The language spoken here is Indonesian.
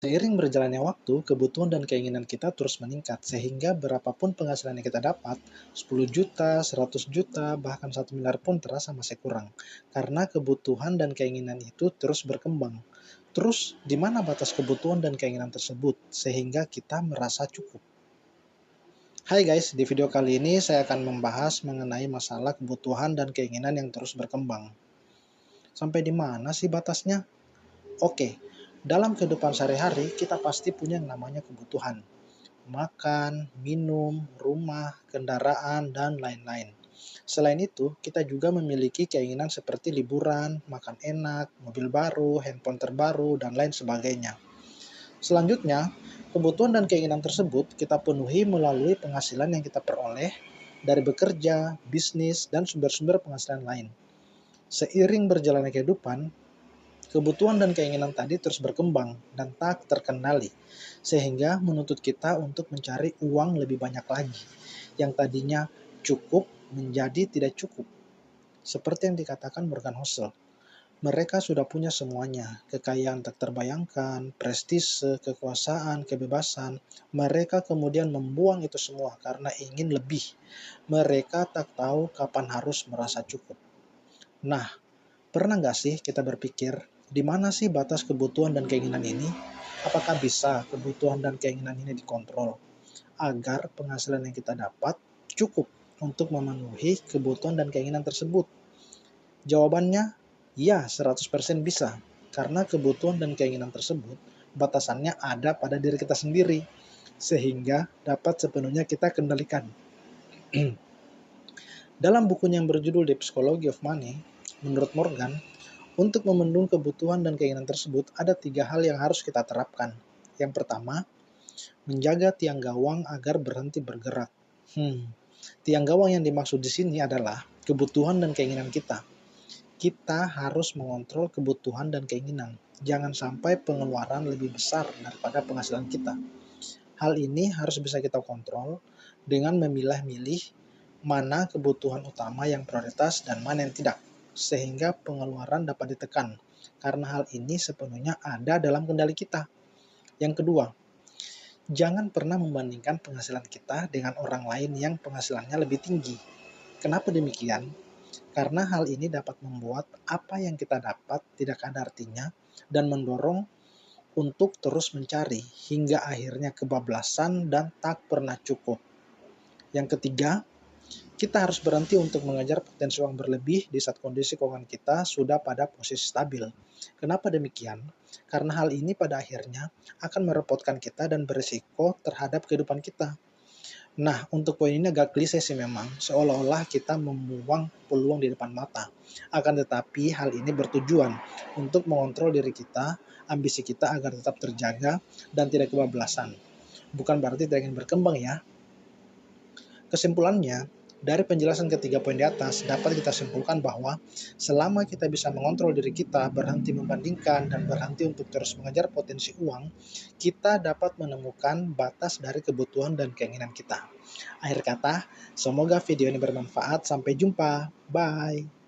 Seiring berjalannya waktu, kebutuhan dan keinginan kita terus meningkat, sehingga berapapun penghasilan yang kita dapat, 10 juta, 100 juta, bahkan 1 miliar pun terasa masih kurang. Karena kebutuhan dan keinginan itu terus berkembang. Terus, di mana batas kebutuhan dan keinginan tersebut, sehingga kita merasa cukup? Hai guys, di video kali ini saya akan membahas mengenai masalah kebutuhan dan keinginan yang terus berkembang. Sampai di mana sih batasnya? Oke, dalam kehidupan sehari-hari kita pasti punya yang namanya kebutuhan. Makan, minum, rumah, kendaraan, dan lain-lain. Selain itu, kita juga memiliki keinginan seperti liburan, makan enak, mobil baru, handphone terbaru, dan lain sebagainya. Selanjutnya, kebutuhan dan keinginan tersebut kita penuhi melalui penghasilan yang kita peroleh dari bekerja, bisnis, dan sumber-sumber penghasilan lain. Seiring berjalannya kehidupan, kebutuhan dan keinginan tadi terus berkembang dan tak terkendali, sehingga menuntut kita untuk mencari uang lebih banyak lagi, yang tadinya cukup menjadi tidak cukup. Seperti yang dikatakan Morgan Housel, mereka sudah punya semuanya, kekayaan tak terbayangkan, prestise, kekuasaan, kebebasan. Mereka kemudian membuang itu semua karena ingin lebih. Mereka tak tahu kapan harus merasa cukup. Nah, pernah nggak sih kita berpikir, di mana sih batas kebutuhan dan keinginan ini? Apakah bisa kebutuhan dan keinginan ini dikontrol agar penghasilan yang kita dapat cukup untuk memenuhi kebutuhan dan keinginan tersebut? Jawabannya, ya 100% bisa. Karena kebutuhan dan keinginan tersebut batasannya ada pada diri kita sendiri, sehingga dapat sepenuhnya kita kendalikan. Dalam bukunya yang berjudul The Psychology of Money, menurut Morgan, untuk memenuhi kebutuhan dan keinginan tersebut, ada 3 hal yang harus kita terapkan. Yang pertama, menjaga tiang gawang agar berhenti bergerak. Tiang gawang yang dimaksud di sini adalah kebutuhan dan keinginan kita. Kita harus mengontrol kebutuhan dan keinginan. Jangan sampai pengeluaran lebih besar daripada penghasilan kita. Hal ini harus bisa kita kontrol dengan memilah-milih mana kebutuhan utama yang prioritas dan mana yang tidak, sehingga pengeluaran dapat ditekan, karena hal ini sepenuhnya ada dalam kendali kita. Yang kedua, jangan pernah membandingkan penghasilan kita dengan orang lain yang penghasilannya lebih tinggi. Kenapa demikian? Karena hal ini dapat membuat apa yang kita dapat tidak ada artinya dan mendorong untuk terus mencari hingga akhirnya kebablasan dan tak pernah cukup. Yang ketiga, kita harus berhenti untuk mengejar potensi uang berlebih di saat kondisi keuangan kita sudah pada posisi stabil. Kenapa demikian? Karena hal ini pada akhirnya akan merepotkan kita dan berisiko terhadap kehidupan kita. Nah, untuk poin ini agak klise sih memang, seolah-olah kita membuang peluang di depan mata. Akan tetapi hal ini bertujuan untuk mengontrol diri kita, ambisi kita agar tetap terjaga dan tidak kebablasan. Bukan berarti tidak ingin berkembang ya. Kesimpulannya, dari penjelasan ketiga poin di atas, dapat kita simpulkan bahwa selama kita bisa mengontrol diri kita, berhenti membandingkan, dan berhenti untuk terus mengejar potensi uang, kita dapat menemukan batas dari kebutuhan dan keinginan kita. Akhir kata, semoga video ini bermanfaat. Sampai jumpa. Bye.